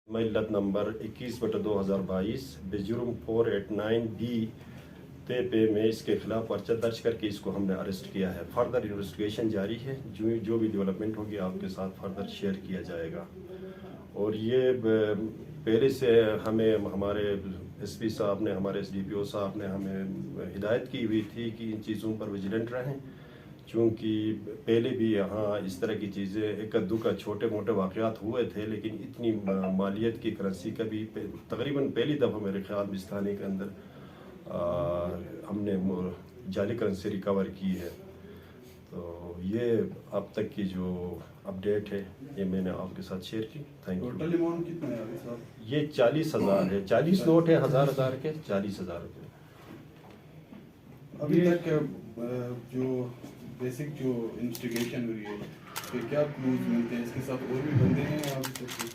ملت number 21/2022 بجرم 489B پہ میں اس کے خلاف پرچہ درج کر کے اس کو ہم نے اریسٹ کیا ہے. فردر انویسٹیگیشن جاری ہے. جو بھی ڈیولپمنٹ ہوگی آپ کے ساتھ فردر شیئر کیا جائے گا. اور یہ پہلے سے ہمیں ہمارے ایس پی صاحب نے, ہمارے ایس ڈی پی او صاحب نے ہمیں ہدایت کی ہوئی تھی کہ ان چیزوں پر ویجیلنٹ رہیں, چونکہ پہلے بھی یہاں اس طرح کی چیزیں ایک ادو کا چھوٹے موٹے واقعات ہوئے تھے, لیکن اتنی مالیت کی کرنسی کا بھی تقریباً پہلی دفعہ میرے خیال بستانی کے اندر ہم نے جعلی کرنسی ریکور کی ہے. تو یہ اب تک کی جو اپڈیٹ ہے یہ میں نے آپ کے ساتھ شیئر کی. Thank you. ٹوٹل اماؤنٹ کتنا ہے صاحب؟ یہ 40,000 ہے. 40 نوٹ ہے 1000 کے, 40,000 روپے. ابھی تک جو بیسک جو انویسٹیگیشن ہوئی ہے کہ کیا کلوز ملتے ہیں, اس کے ساتھ اور بھی بندے ہیں ابھی تک؟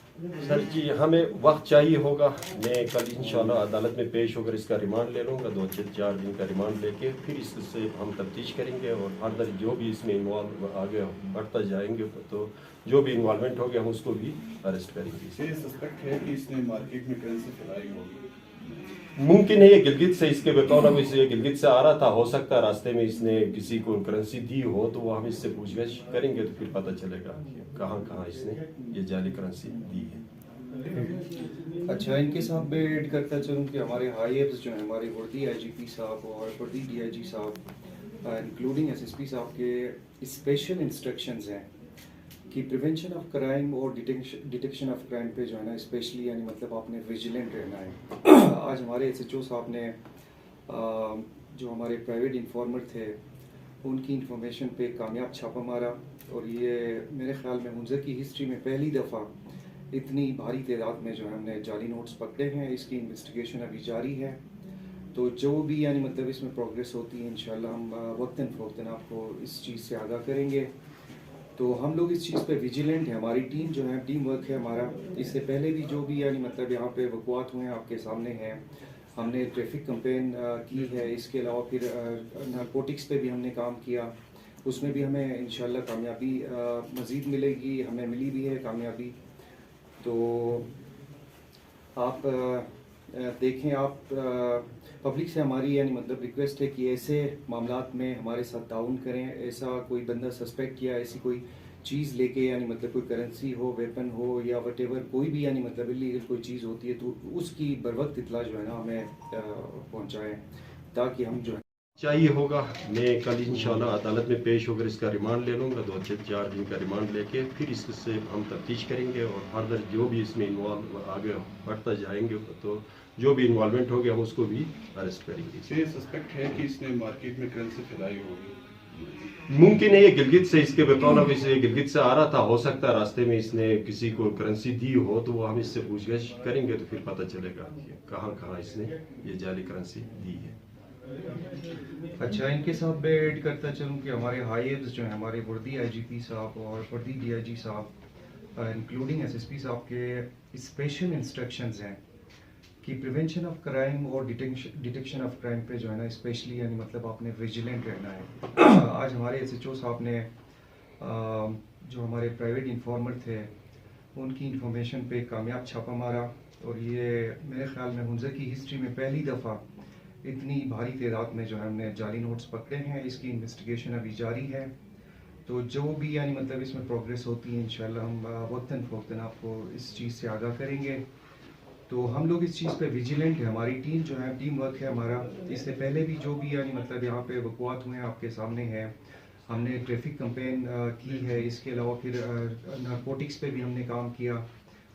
سر جی ہمیں وقت چاہیے ہوگا. میں کل انشاءاللہ عدالت میں پیش ہو کر اس کا ریمانڈ لے لوں گا, 2-4 دن کا ریمانڈ لے کے پھر اس سے ہم تفتیش کریں گے اور فردر جو بھی اس میں انوالو آگے بڑھتا جائیں گے تو جو بھی انوالومنٹ ہوگا ہم اس کو بھی اریسٹ کریں گے. یہ سسپیکٹ ہے کہ اس نے مارکیٹ میں کرنسی پھیلائی ہوگی. ممکن ہے یہ گلگت سے, اس کے بقول اب یہ گلگت سے آ رہا تھا, ہو سکتا ہے راستے میں اس نے کسی کو کرنسی دی ہو, تو وہ ہم اس سے پوچھ گچھ کریں گے تو پھر پتہ چلے گا کہ کہاں کہاں اس نے یہ جعلی کرنسی دی ہے. اچھا, ان کے ساتھ میں ایڈ کرتا چلوں کہ ہمارے ہائی ایپس جو ہیں, ہمارے وردی آئی جی پی صاحب اور وردی ڈی آئی جی صاحب انکلوڈنگ ایس ایس پی صاحب کے اسپیشل انسٹرکشنز ہیں کہ پریونشن آف کرائم اور ڈیٹیکشن آف کرائم پہ جو ہے نا اسپیشلی یعنی مطلب آپ نے ویجیلنٹ رہنا ہے. آج ہمارے ایس ایچ او صاحب نے جو ہمارے پرائیویٹ انفارمر تھے ان کی انفارمیشن پہ کامیاب چھاپا مارا, اور یہ میرے خیال میں منظر کی ہسٹری میں پہلی دفعہ اتنی بھاری تعداد میں جو ہے ہم نے جعلی نوٹس پکڑے ہیں. اس کی انویسٹیگیشن ابھی جاری ہے, تو جو بھی یعنی مطلب اس میں پروگریس ہوتی ہے انشاءاللہ ہم وقتاً فوقتاً آپ کو اس چیز سے آگاہ کریں گے. تو ہم لوگ اس چیز پہ ویجیلنٹ ہیں, ہماری ٹیم جو ہے ٹیم ورک ہے ہمارا. اس سے پہلے بھی جو بھی یعنی مطلب یہاں پہ وقوعات ہوئے ہیں آپ کے سامنے ہیں. ہم نے ٹریفک کمپین کی ہے, اس کے علاوہ پھر نارکوٹکس پہ بھی ہم نے کام کیا, اس میں بھی ہمیں انشاءاللہ کامیابی مزید ملے گی, ہمیں ملی بھی ہے کامیابی. تو آپ دیکھیں, آپ پبلک سے ہماری یعنی مطلب ریکویسٹ ہے کہ ایسے معاملات میں ہمارے ساتھ تعاون کریں. ایسا کوئی بندہ سسپیکٹ کیا, ایسی کوئی چیز لے کے یعنی مطلب کوئی کرنسی ہو, ویپن ہو یا وٹ ایور کوئی بھی یعنی مطلب الیگل کوئی چیز ہوتی ہے تو اس کی بروقت اطلاع جو ہے نا ہمیں پہنچائیں تاکہ ہم جو ہے چاہیے ہوگا. میں کل انشاءاللہ عدالت میں پیش ہو کر اس کا ریمانڈ لے لوں گا, 2-4 دن کا ریمانڈ لے کے پھر اس سے ہم تفتیش کریں گے اور فردر جو بھی اس میں انوالو آگے بڑھتا جائیں گے تو جو بھی انوالومنٹ ہوگا ہم اس کو بھی اریسٹ کریں گے. یہ سسپیکٹ ہے کہ اس نے مارکیٹ میں کرنسی پھیلائی ہوگی. ممکن ہے یہ گلگت سے, اس کے بقول اب یہ گلگت سے آ رہا تھا, ہو سکتا ہے راستے میں اس نے کسی کو کرنسی دی ہو, تو وہ ہم اس سے پوچھ گچھ کریں گے تو پھر پتہ چلے گا کہ کہاں کہاں اس نے یہ جعلی کرنسی دی ہے. اچھا, ان کے ساتھ میں ایڈ کرتا چلوں کہ ہمارے ہائی ایپس جو ہیں, ہمارے وردی آئی جی پی صاحب اور وردی ڈی آئی جی صاحب انکلوڈنگ ایس ایس پی صاحب کے اسپیشل انسٹرکشنز ہیں کہ پریونشن آف کرائم اور ڈیٹیکشن آف کرائم پہ جو ہے نا اسپیشلی یعنی مطلب آپ نے ویجیلنٹ رہنا ہے. آج ہمارے ایس ایچ او صاحب نے جو ہمارے پرائیویٹ انفارمر تھے ان کی انفارمیشن پہ کامیاب چھاپا مارا, اور یہ میرے خیال میں منظر کی ہسٹری میں پہلی دفعہ اتنی بھاری تعداد میں جو ہے ہم نے جعلی نوٹس پکڑے ہیں. اس کی انویسٹیگیشن ابھی جاری ہے, تو جو بھی یعنی مطلب اس میں پروگریس ہوتی ہے انشاءاللہ ہم وقتاً فوقتاً آپ کو اس چیز سے آگاہ کریں گے. تو ہم لوگ اس چیز پہ ویجیلنٹ ہیں, ہماری ٹیم جو ہے ٹیم ورک ہے ہمارا. اس سے پہلے بھی جو بھی یعنی مطلب یہاں پہ وقوعات ہوئے ہیں آپ کے سامنے ہیں. ہم نے ٹریفک کمپین کی ہے, اس کے علاوہ پھر نارکوٹکس پہ بھی ہم نے کام کیا,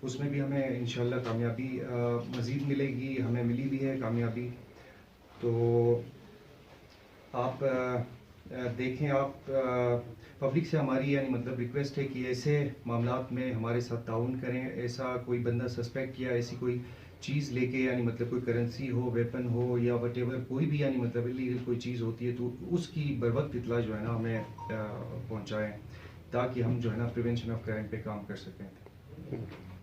اس میں بھی ہمیں انشاءاللہ کامیابی مزید ملے گی, ہمیں ملی بھی ہے کامیابی. تو آپ دیکھیں, آپ پبلک سے ہماری یعنی مطلب ریکویسٹ ہے کہ ایسے معاملات میں ہمارے ساتھ تعاون کریں. ایسا کوئی بندہ سسپیکٹ کیا, ایسی کوئی چیز لے کے یعنی مطلب کوئی کرنسی ہو, ویپن ہو یا وٹ ایور کوئی بھی یعنی مطلب الیگل کوئی چیز ہوتی ہے تو اس کی بروقت اطلاع جو ہے نا ہمیں پہنچائیں تاکہ ہم جو ہے نا پریونشن آف کرائم پہ کام کر سکیں.